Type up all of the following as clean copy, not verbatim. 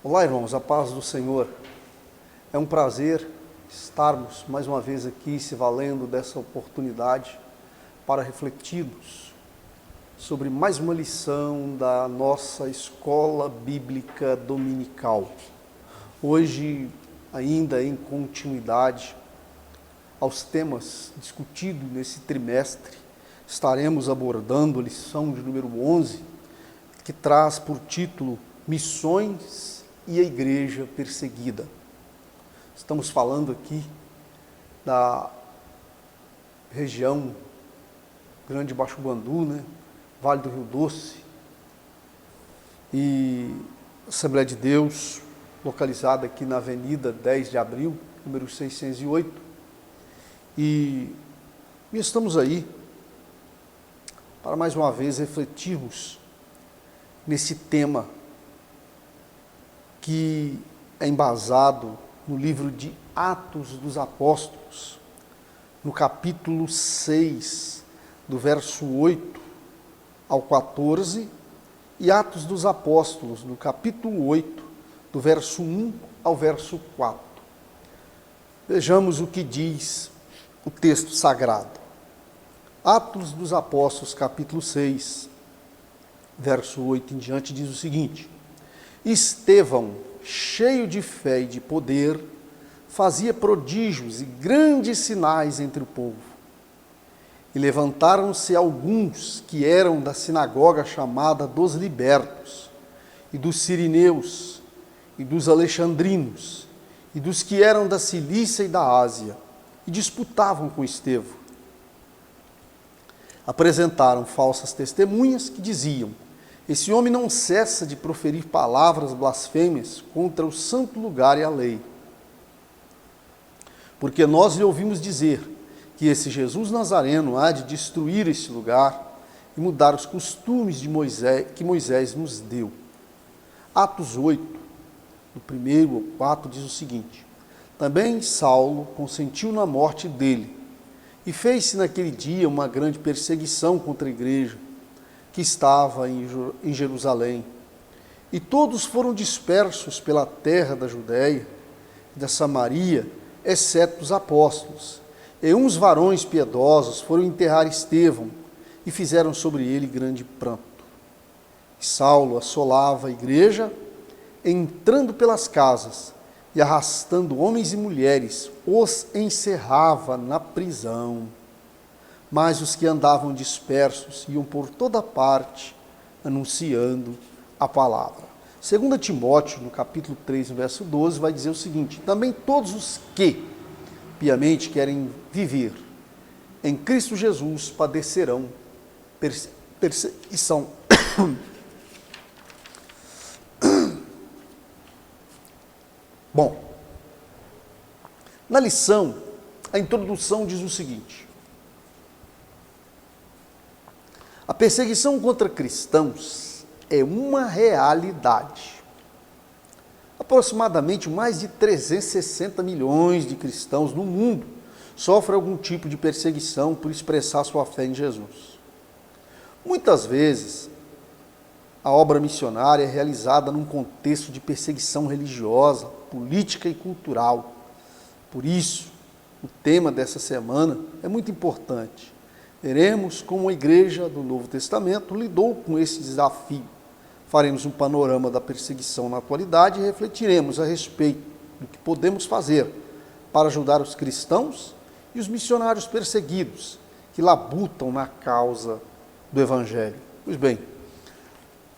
Olá, irmãos, a paz do Senhor. É um prazer estarmos mais uma vez aqui se valendo dessa oportunidade para refletirmos sobre mais uma lição da nossa escola bíblica dominical. Hoje, ainda em continuidade aos temas discutidos nesse trimestre, estaremos abordando a lição de número 11, que traz por título Missões e a Igreja Perseguida. Estamos falando aqui da região Grande Baixo Guandu, Vale do Rio Doce, e Assembleia de Deus, localizada aqui na Avenida 10 de Abril, número 608. E estamos aí para mais uma vez refletirmos nesse tema que é embasado no livro de Atos dos Apóstolos, no capítulo 6, do verso 8 ao 14, e Atos dos Apóstolos, no capítulo 8, do verso 1 ao verso 4. Vejamos o que diz o texto sagrado. Atos dos Apóstolos, capítulo 6, verso 8 em diante, diz o seguinte: Estevão, cheio de fé e de poder, fazia prodígios e grandes sinais entre o povo. E levantaram-se alguns que eram da sinagoga chamada dos libertos, e dos sirineus, e dos alexandrinos, e dos que eram da Cilícia e da Ásia, e disputavam com Estevão. Apresentaram falsas testemunhas que diziam: Esse homem não cessa de proferir palavras blasfêmias contra o santo lugar e a lei. Porque nós lhe ouvimos dizer que esse Jesus Nazareno há de destruir este lugar e mudar os costumes de Moisés, que Moisés nos deu. Atos 8, do 1 ao 4, diz o seguinte: Também Saulo consentiu na morte dele, e fez-se naquele dia uma grande perseguição contra a igreja que estava em Jerusalém. E todos foram dispersos pela terra da Judéia e da Samaria, exceto os apóstolos. E uns varões piedosos foram enterrar Estevão e fizeram sobre ele grande pranto. E Saulo assolava a igreja, entrando pelas casas e arrastando homens e mulheres, os encerrava na prisão. Mas os que andavam dispersos iam por toda parte, anunciando a palavra. 2 Timóteo, no capítulo 3, no verso 12, vai dizer o seguinte: Também todos os que piamente querem viver em Cristo Jesus padecerão perseguição. Bom, na lição, a introdução diz o seguinte: a perseguição contra cristãos é uma realidade. Aproximadamente mais de 360 milhões de cristãos no mundo sofrem algum tipo de perseguição por expressar sua fé em Jesus. Muitas vezes, a obra missionária é realizada num contexto de perseguição religiosa, política e cultural. Por isso, o tema dessa semana é muito importante. Veremos como a igreja do Novo Testamento lidou com esse desafio. Faremos um panorama da perseguição na atualidade e refletiremos a respeito do que podemos fazer para ajudar os cristãos e os missionários perseguidos que labutam na causa do Evangelho. Pois bem,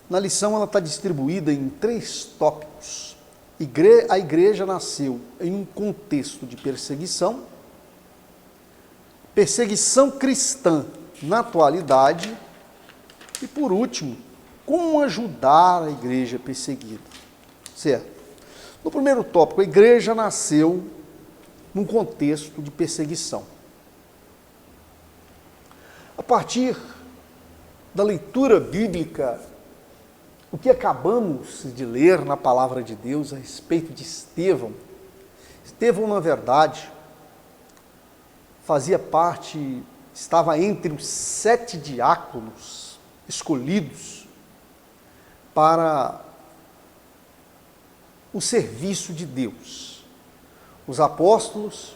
na lição ela está distribuída em 3 tópicos. A igreja nasceu em um contexto de perseguição, perseguição cristã na atualidade e, por último, como ajudar a igreja perseguida. Certo? No primeiro tópico, a igreja nasceu num contexto de perseguição. A partir da leitura bíblica, o que acabamos de ler na palavra de Deus a respeito de Estevão, na verdade, fazia parte, estava entre os 7 diáconos escolhidos para o serviço de Deus. Os apóstolos,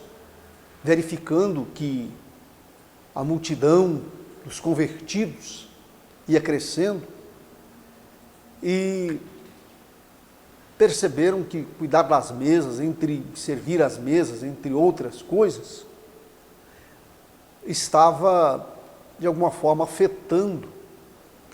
verificando que a multidão dos convertidos ia crescendo e perceberam que cuidar das mesas, servir as mesas, entre outras coisas, estava, de alguma forma, afetando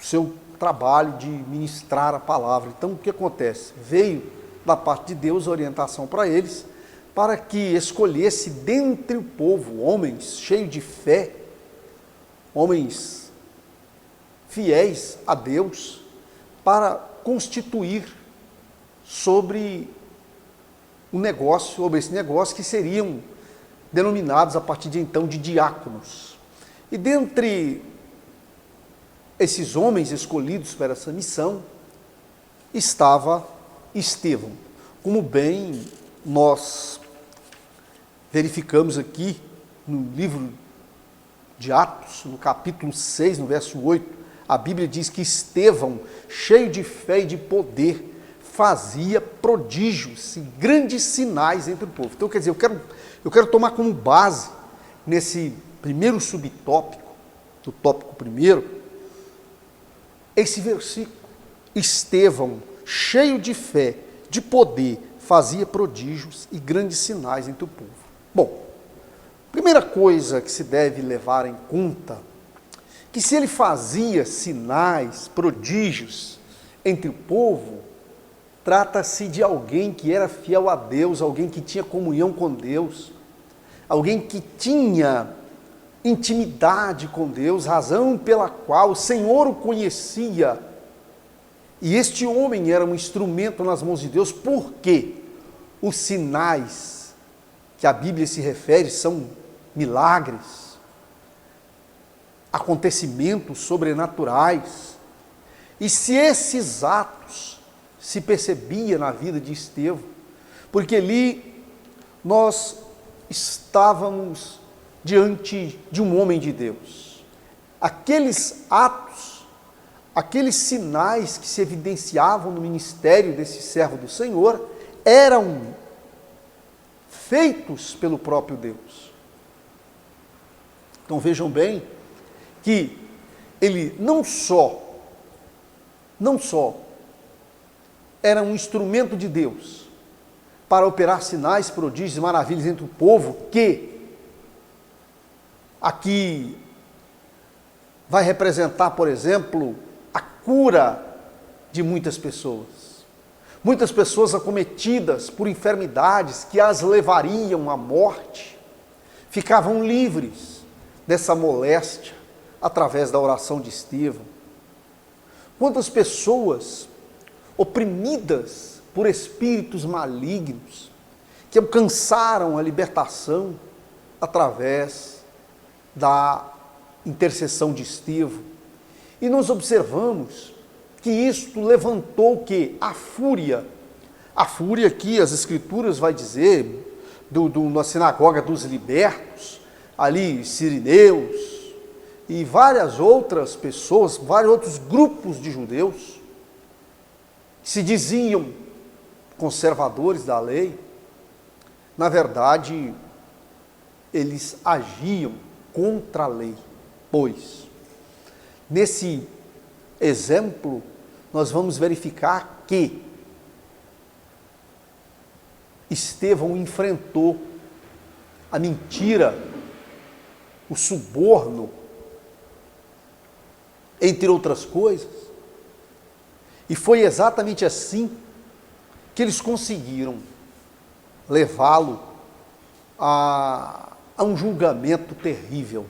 o seu trabalho de ministrar a palavra. Então, o que acontece? Veio da parte de Deus a orientação para eles, para que escolhesse dentre o povo homens cheios de fé, homens fiéis a Deus, para constituir sobre esse negócio que seriam denominados a partir de então de diáconos. E dentre esses homens escolhidos para essa missão, estava Estevão. Como bem nós verificamos aqui no livro de Atos, no capítulo 6, no verso 8, a Bíblia diz que Estevão, cheio de fé e de poder, fazia prodígios e grandes sinais entre o povo. Então, quer dizer, eu quero tomar como base, nesse primeiro subtópico, do tópico primeiro, esse versículo. Estevão, cheio de fé, de poder, fazia prodígios e grandes sinais entre o povo. Bom, primeira coisa que se deve levar em conta, que se ele fazia sinais, prodígios entre o povo, trata-se de alguém que era fiel a Deus, alguém que tinha comunhão com Deus, alguém que tinha intimidade com Deus, razão pela qual o Senhor o conhecia. E este homem era um instrumento nas mãos de Deus, porque os sinais que a Bíblia se refere são milagres, acontecimentos sobrenaturais. E se esses atos se percebia na vida de Estevão, porque ali nós estávamos diante de um homem de Deus. Aqueles atos, aqueles sinais que se evidenciavam no ministério desse servo do Senhor, eram feitos pelo próprio Deus. Então vejam bem que ele não só era um instrumento de Deus para operar sinais, prodígios e maravilhas entre o povo, que aqui vai representar, por exemplo, a cura de muitas pessoas. Muitas pessoas acometidas por enfermidades que as levariam à morte, ficavam livres dessa moléstia através da oração de Estevão. Quantas pessoas oprimidas por espíritos malignos, que alcançaram a libertação através da intercessão de Estevão. E nós observamos que isto levantou o quê? A fúria. A fúria que as Escrituras vai dizer, na sinagoga dos libertos, ali sirineus, e várias outras pessoas, vários outros grupos de judeus, que se diziam conservadores da lei, na verdade, eles agiam contra a lei, pois, nesse exemplo, nós vamos verificar que Estevão enfrentou a mentira, o suborno, entre outras coisas, e foi exatamente assim que eles conseguiram levá-lo a um julgamento terrível.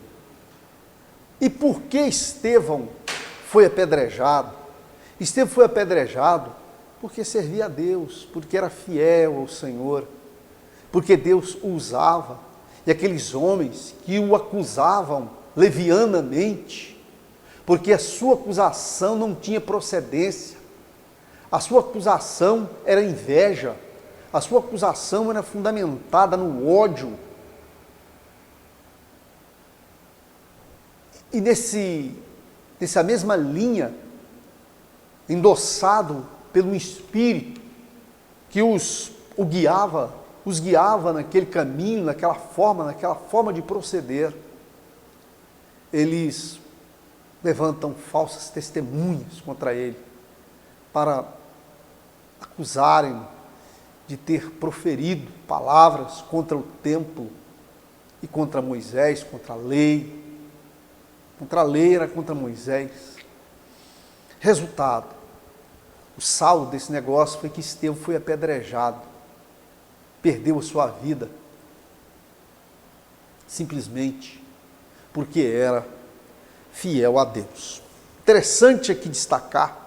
E por que Estevão foi apedrejado? Estevão foi apedrejado porque servia a Deus, porque era fiel ao Senhor, porque Deus o usava, e aqueles homens que o acusavam levianamente, porque a sua acusação não tinha procedência, a sua acusação era inveja, a sua acusação era fundamentada no ódio. E nessa mesma linha, endossado pelo Espírito, que os guiava naquele caminho, naquela forma de proceder, eles levantam falsas testemunhas contra ele, para acusarem de ter proferido palavras contra o templo e contra Moisés, contra a lei. Contra a lei era contra Moisés. Resultado, o saldo desse negócio foi que Estevão foi apedrejado, perdeu a sua vida, simplesmente porque era fiel a Deus. Interessante aqui destacar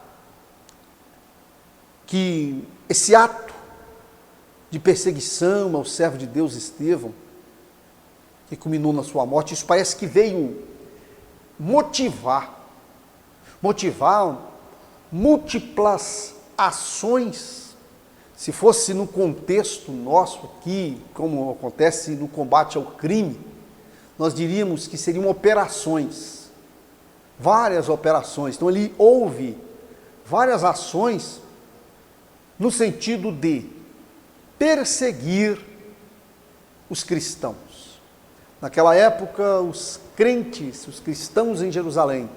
que esse ato de perseguição ao servo de Deus Estevão, que culminou na sua morte, isso parece que veio motivar múltiplas ações. Se fosse no contexto nosso aqui, como acontece no combate ao crime, nós diríamos que seriam operações, várias operações. Então ali houve várias ações no sentido de perseguir os cristãos. Naquela época, os crentes, os cristãos em Jerusalém,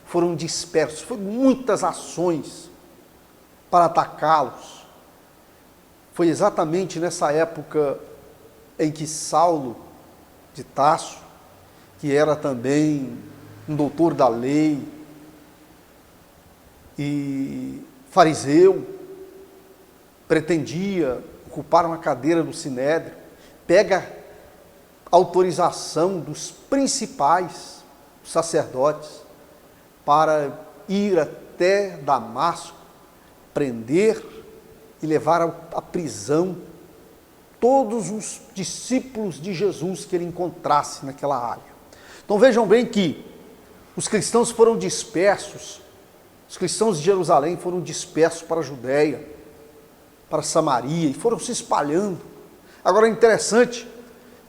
foram dispersos. Foram muitas ações para atacá-los. Foi exatamente nessa época em que Saulo de Tarso, que era também um doutor da lei e fariseu, pretendia ocupar uma cadeira do Sinédrio, pega autorização dos principais sacerdotes para ir até Damasco, prender e levar à prisão todos os discípulos de Jesus que ele encontrasse naquela área. Então vejam bem que os cristãos foram dispersos, os cristãos de Jerusalém foram dispersos para a Judéia, para Samaria, e foram se espalhando. Agora é interessante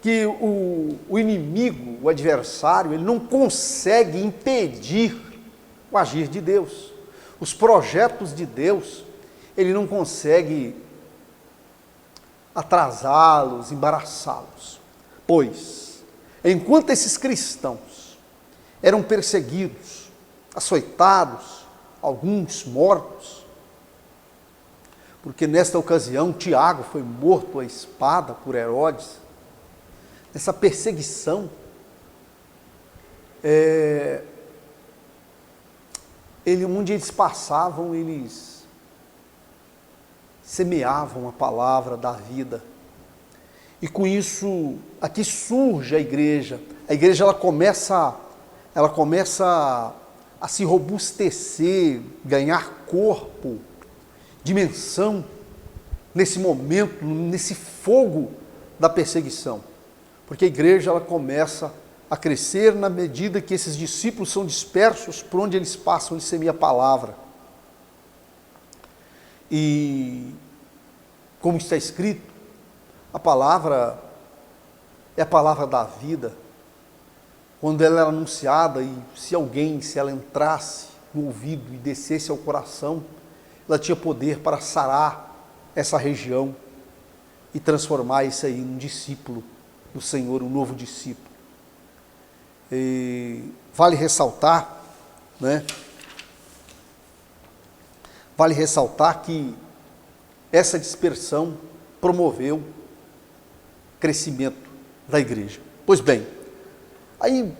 que o inimigo, o adversário, ele não consegue impedir o agir de Deus. Os projetos de Deus, ele não consegue atrasá-los, embaraçá-los. Pois, enquanto esses cristãos eram perseguidos, açoitados, alguns mortos, porque nesta ocasião Tiago foi morto à espada por Herodes, essa perseguição, onde eles passavam, eles semeavam a palavra da vida. E com isso, aqui surge a igreja. A igreja ela começa a se robustecer, ganhar corpo, dimensão, nesse momento, nesse fogo da perseguição. Porque a igreja ela começa a crescer na medida que esses discípulos são dispersos por onde eles passam, eles semeiam a palavra. E, como está escrito, a palavra é a palavra da vida. Quando ela era anunciada e se ela entrasse no ouvido e descesse ao coração, ela tinha poder para sarar essa região e transformar isso aí num discípulo do Senhor, um novo discípulo. E vale ressaltar, Vale ressaltar que essa dispersão promoveu o crescimento da igreja. Pois bem, aí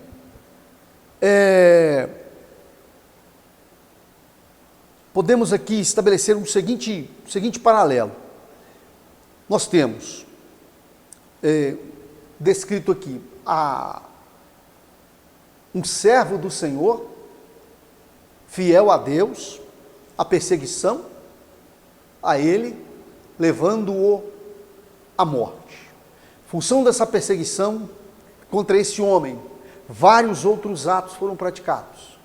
podemos aqui estabelecer um seguinte paralelo. Nós temos descrito aqui um servo do Senhor, fiel a Deus, a perseguição a ele, levando-o à morte. Em função dessa perseguição contra esse homem, vários outros atos foram praticados.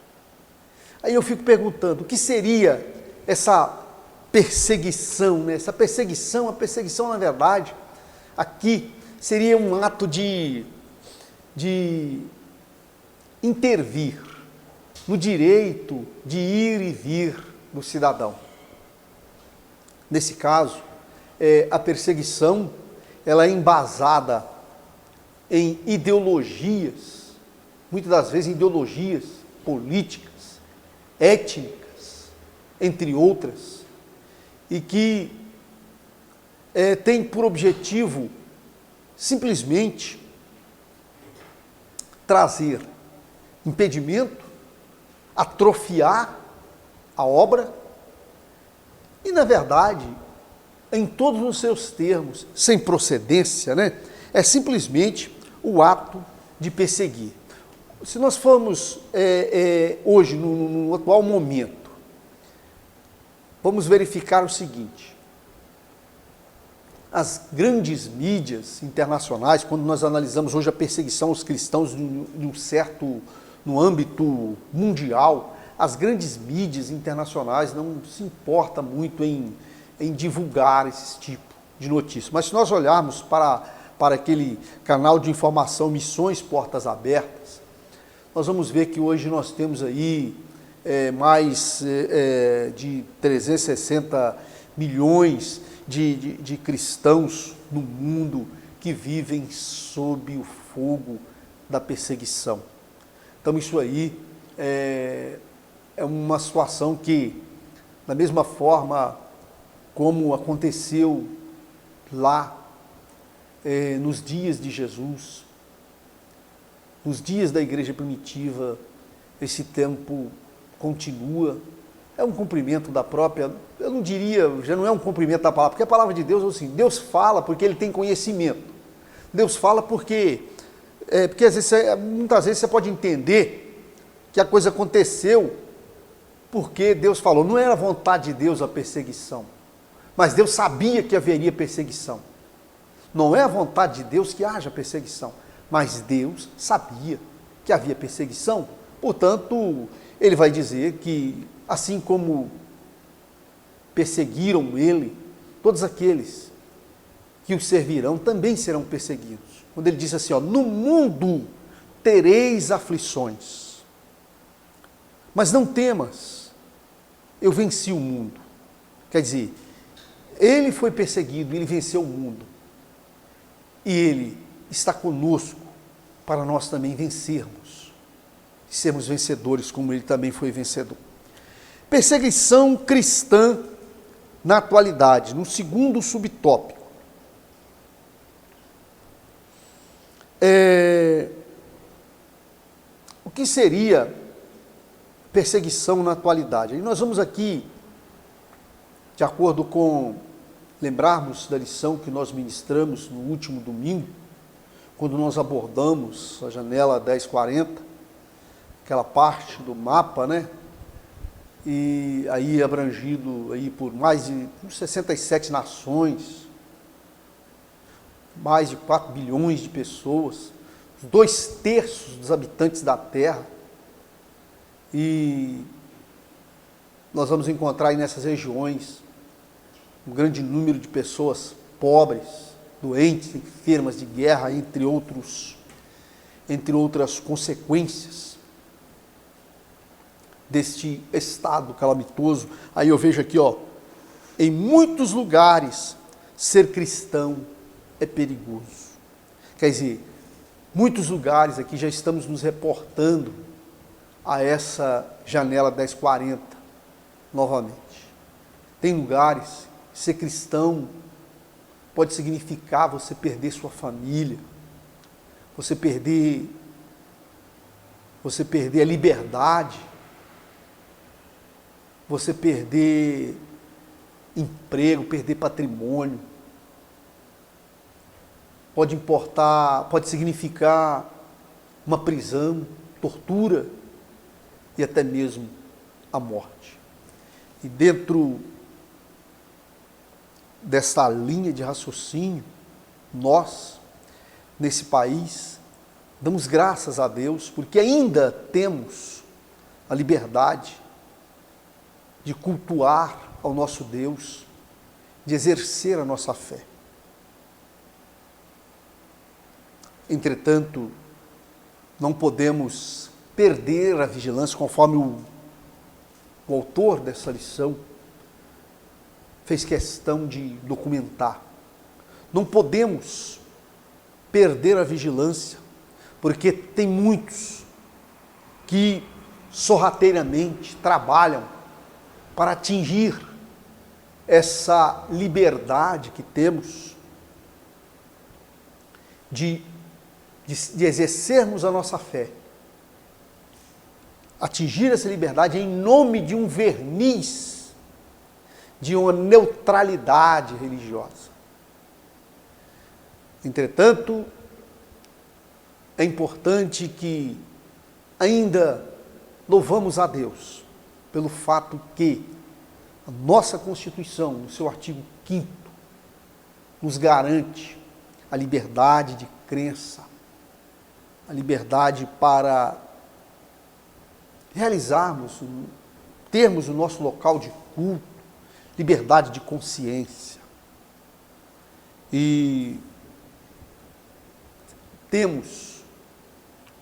Aí eu fico perguntando, o que seria essa perseguição, Essa perseguição, a perseguição, na verdade, aqui seria um ato de intervir no direito de ir e vir do cidadão. Nesse caso, a perseguição ela é embasada em ideologias, muitas das vezes ideologias políticas, étnicas, entre outras, e que tem por objetivo simplesmente trazer impedimento, atrofiar a obra e, na verdade, em todos os seus termos, sem procedência, né? É simplesmente o ato de perseguir. Se nós formos hoje, no atual momento, vamos verificar o seguinte: as grandes mídias internacionais, quando nós analisamos hoje a perseguição aos cristãos no âmbito mundial, as grandes mídias internacionais não se importam muito em divulgar esse tipo de notícia. Mas se nós olharmos para aquele canal de informação Missões Portas Abertas, nós vamos ver que hoje nós temos aí mais de 360 milhões de cristãos no mundo que vivem sob o fogo da perseguição. Então isso aí é uma situação que, da mesma forma como aconteceu lá nos dias de Jesus, nos dias da igreja primitiva, esse tempo continua. É um cumprimento da própria, eu não diria, já não é um cumprimento da palavra, porque a palavra de Deus é assim, Deus fala porque Ele tem conhecimento. Deus fala porque às vezes, muitas vezes você pode entender que a coisa aconteceu porque Deus falou. Não era vontade de Deus a perseguição, mas Deus sabia que haveria perseguição. Não é a vontade de Deus que haja perseguição, mas Deus sabia que havia perseguição. Portanto, Ele vai dizer que, assim como perseguiram Ele, todos aqueles que o servirão também serão perseguidos. Quando Ele diz assim, no mundo tereis aflições, mas não temas, eu venci o mundo. Quer dizer, Ele foi perseguido, Ele venceu o mundo. E Ele está conosco para nós também vencermos, sermos vencedores como Ele também foi vencedor. Perseguição cristã na atualidade, no segundo subtópico. O que seria perseguição na atualidade? E nós vamos aqui, de acordo com lembrarmos da lição que nós ministramos no último domingo, quando nós abordamos a janela 1040, aquela parte do mapa, né? E aí abrangido aí por mais de 67 nações, mais de 4 bilhões de pessoas, 2/3 dos habitantes da Terra. E nós vamos encontrar aí nessas regiões um grande número de pessoas pobres, doentes, enfermas de guerra, entre outras consequências deste estado calamitoso. Aí eu vejo aqui, em muitos lugares ser cristão é perigoso. Quer dizer, muitos lugares aqui já estamos nos reportando a essa janela 1040 novamente. Tem lugares, ser cristão pode significar você perder sua família, você perder a liberdade, você perder emprego, perder patrimônio. Pode significar uma prisão, tortura e até mesmo a morte. E dentro dessa linha de raciocínio, nós, nesse país, damos graças a Deus, porque ainda temos a liberdade de cultuar ao nosso Deus, de exercer a nossa fé. Entretanto, não podemos perder a vigilância, conforme o autor dessa lição fez questão de documentar. Não podemos perder a vigilância, porque tem muitos que sorrateiramente trabalham para atingir essa liberdade que temos de exercermos a nossa fé. Atingir essa liberdade em nome de um verniz, de uma neutralidade religiosa. Entretanto, é importante que ainda louvamos a Deus pelo fato que a nossa Constituição, no seu artigo 5º, nos garante a liberdade de crença, a liberdade para realizarmos, termos o nosso local de culto, liberdade de consciência. E temos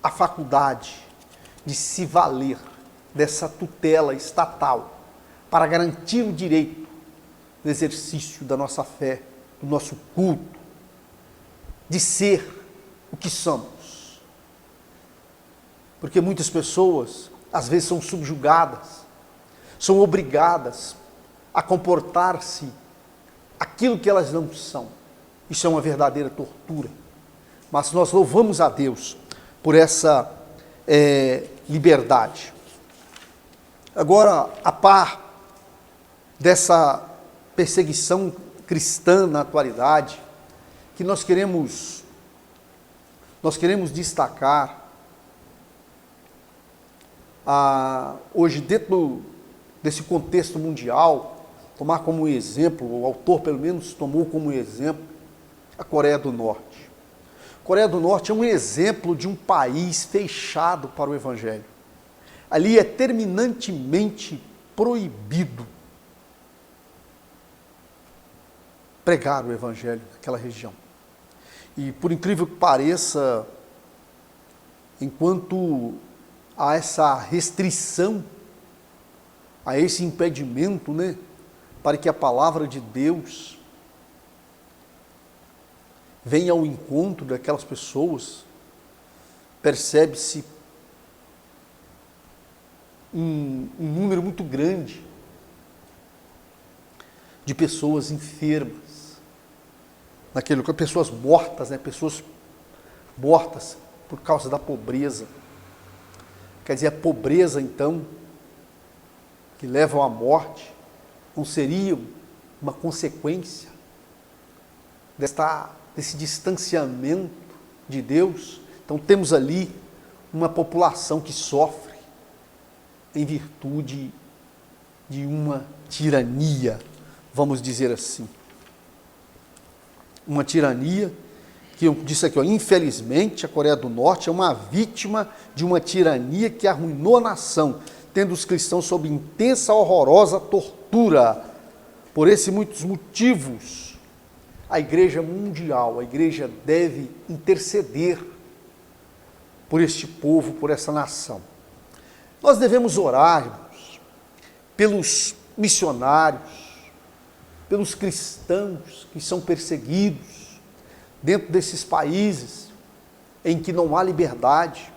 a faculdade de se valer dessa tutela estatal para garantir o direito do exercício da nossa fé, do nosso culto, de ser o que somos. Porque muitas pessoas, às vezes, são subjugadas, são obrigadas a comportar-se aquilo que elas não são. Isso é uma verdadeira tortura. Mas nós louvamos a Deus por essa liberdade. Agora, a par dessa perseguição cristã na atualidade, que nós queremos destacar, hoje dentro desse contexto mundial, tomar como exemplo, o autor pelo menos tomou como exemplo, a Coreia do Norte. A Coreia do Norte é um exemplo de um país fechado para o Evangelho. Ali é terminantemente proibido pregar o Evangelho naquela região. E por incrível que pareça, enquanto há essa restrição, há esse impedimento, para que a palavra de Deus venha ao encontro daquelas pessoas, percebe-se um número muito grande de pessoas enfermas, pessoas mortas, pessoas mortas por causa da pobreza. Quer dizer, a pobreza, então, que leva à morte, não seria uma consequência desse distanciamento de Deus? Então, temos ali uma população que sofre em virtude de uma tirania, vamos dizer assim. Uma tirania que eu disse aqui, infelizmente, a Coreia do Norte é uma vítima de uma tirania que arruinou a nação, tendo os cristãos sob intensa, horrorosa tortura. Por esses muitos motivos, a Igreja Mundial, a Igreja deve interceder por este povo, por essa nação. Nós devemos orar, irmãos, pelos missionários, pelos cristãos que são perseguidos dentro desses países em que não há liberdade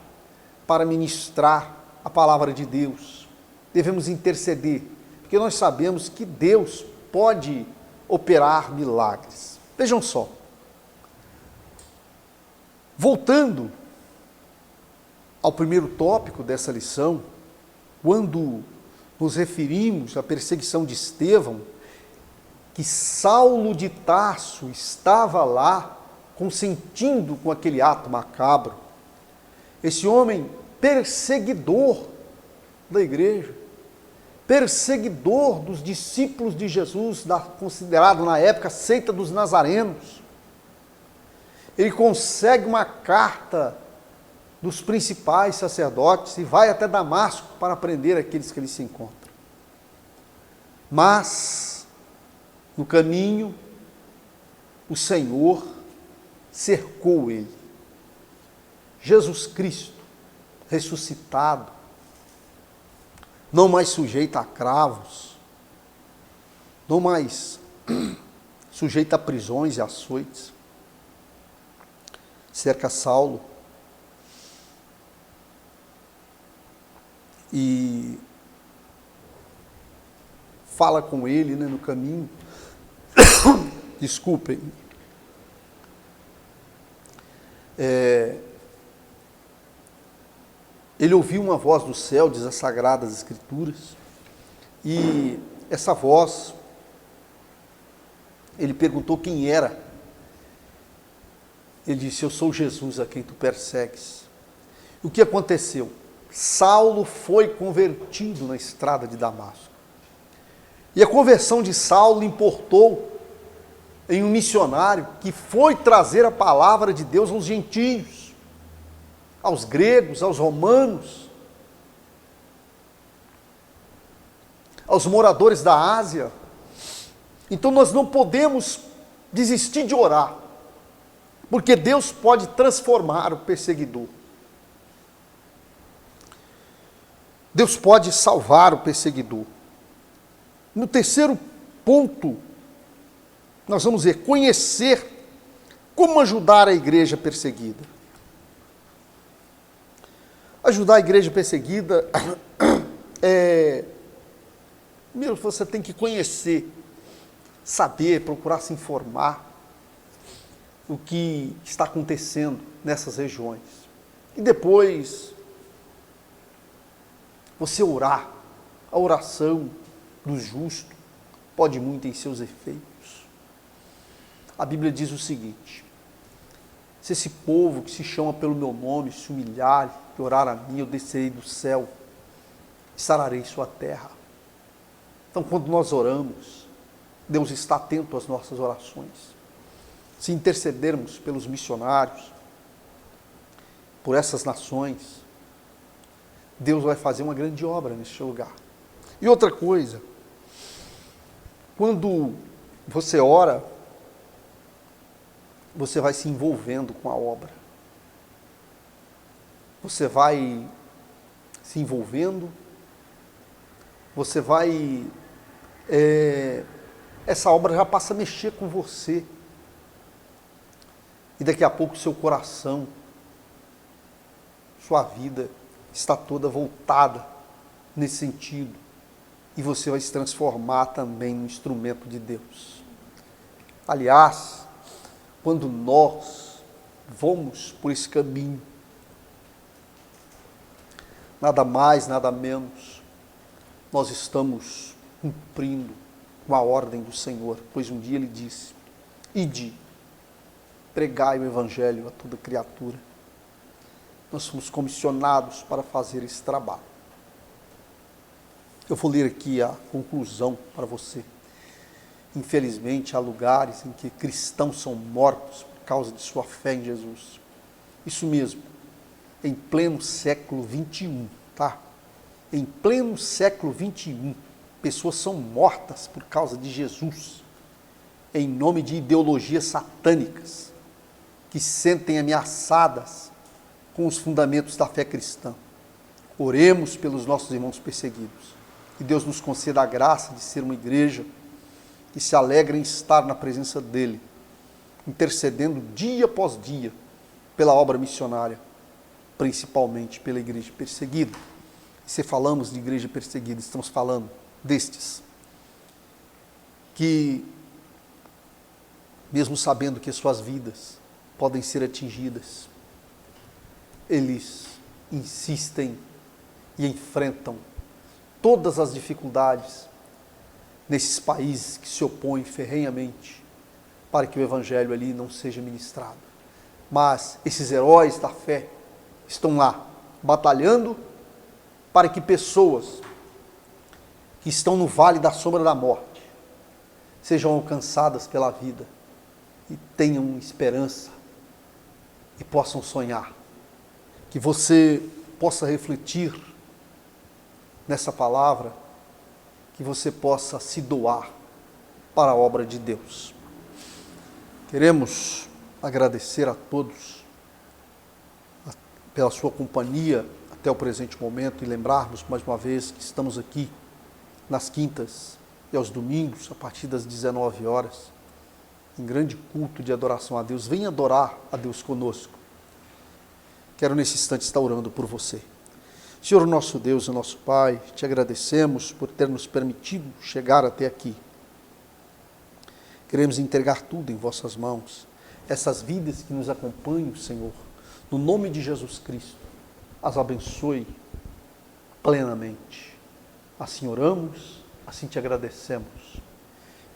para ministrar a palavra de Deus. Devemos interceder, porque nós sabemos que Deus pode operar milagres. Vejam só, voltando ao primeiro tópico dessa lição, quando nos referimos à perseguição de Estevão, que Saulo de Tarso estava lá consentindo com aquele ato macabro. Esse homem perseguidor da igreja, perseguidor dos discípulos de Jesus, considerado na época seita dos nazarenos. Ele consegue uma carta dos principais sacerdotes e vai até Damasco para prender aqueles que ele se encontra. Mas no caminho, o Senhor cercou ele. Jesus Cristo, ressuscitado, não mais sujeito a cravos, não mais sujeito a prisões e açoites, cerca Saulo e fala com ele, né, no caminho. Desculpem. Ele ouviu uma voz do céu, diz as Sagradas Escrituras, e essa voz, ele perguntou quem era. Ele disse: eu sou Jesus a quem tu persegues. O que aconteceu? Saulo foi convertido na estrada de Damasco. E a conversão de Saulo importou em um missionário que foi trazer a palavra de Deus aos gentios, aos gregos, aos romanos, aos moradores da Ásia. Então nós não podemos desistir de orar, porque Deus pode transformar o perseguidor. Deus pode salvar o perseguidor. No terceiro ponto, nós vamos ver, conhecer como ajudar a igreja perseguida. Ajudar a igreja perseguida primeiro você tem que conhecer, saber, procurar se informar o que está acontecendo nessas regiões. E depois você orar. A oração do justo pode muito em seus efeitos. A Bíblia diz o seguinte: se esse povo que se chama pelo meu nome se humilhar e orar a mim, eu descerei do céu e sararei sua terra. Então, quando nós oramos, Deus está atento às nossas orações. Se intercedermos pelos missionários, por essas nações, Deus vai fazer uma grande obra neste lugar. E outra coisa, quando você ora, você vai se envolvendo com a obra. Você vai se envolvendo, você vai... essa obra já passa a mexer com você. E daqui a pouco seu coração, sua vida está toda voltada nesse sentido. E você vai se transformar também num instrumento de Deus. Aliás, quando nós vamos por esse caminho, nada mais, nada menos, nós estamos cumprindo com a ordem do Senhor, pois um dia Ele disse: ide, pregai o Evangelho a toda criatura. Nós fomos comissionados para fazer esse trabalho. Eu vou ler aqui a conclusão para você. Infelizmente, há lugares em que cristãos são mortos por causa de sua fé em Jesus. Isso mesmo, em pleno século 21, tá? Em pleno século 21, pessoas são mortas por causa de Jesus, em nome de ideologias satânicas, que se sentem ameaçadas com os fundamentos da fé cristã. Oremos pelos nossos irmãos perseguidos. Que Deus nos conceda a graça de ser uma igreja que se alegra em estar na presença dEle, intercedendo dia após dia pela obra missionária, principalmente pela igreja perseguida. E se falamos de igreja perseguida, estamos falando destes, que, mesmo sabendo que suas vidas podem ser atingidas, eles insistem e enfrentam todas as dificuldades nesses países que se opõem ferrenhamente para que o Evangelho ali não seja ministrado. Mas esses heróis da fé estão lá, batalhando para que pessoas que estão no vale da sombra da morte sejam alcançadas pela vida e tenham esperança e possam sonhar. Que você possa refletir nessa palavra, que você possa se doar para a obra de Deus. Queremos agradecer a todos pela sua companhia até o presente momento e lembrarmos mais uma vez que estamos aqui nas quintas e aos domingos, a partir das 19 horas, em grande culto de adoração a Deus. Venha adorar a Deus conosco. Quero nesse instante estar orando por você. Senhor nosso Deus e nosso Pai, te agradecemos por ter nos permitido chegar até aqui. Queremos entregar tudo em vossas mãos. Essas vidas que nos acompanham, Senhor, no nome de Jesus Cristo, as abençoe plenamente. Assim oramos, assim te agradecemos.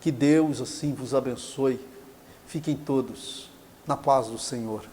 Que Deus assim vos abençoe. Fiquem todos na paz do Senhor.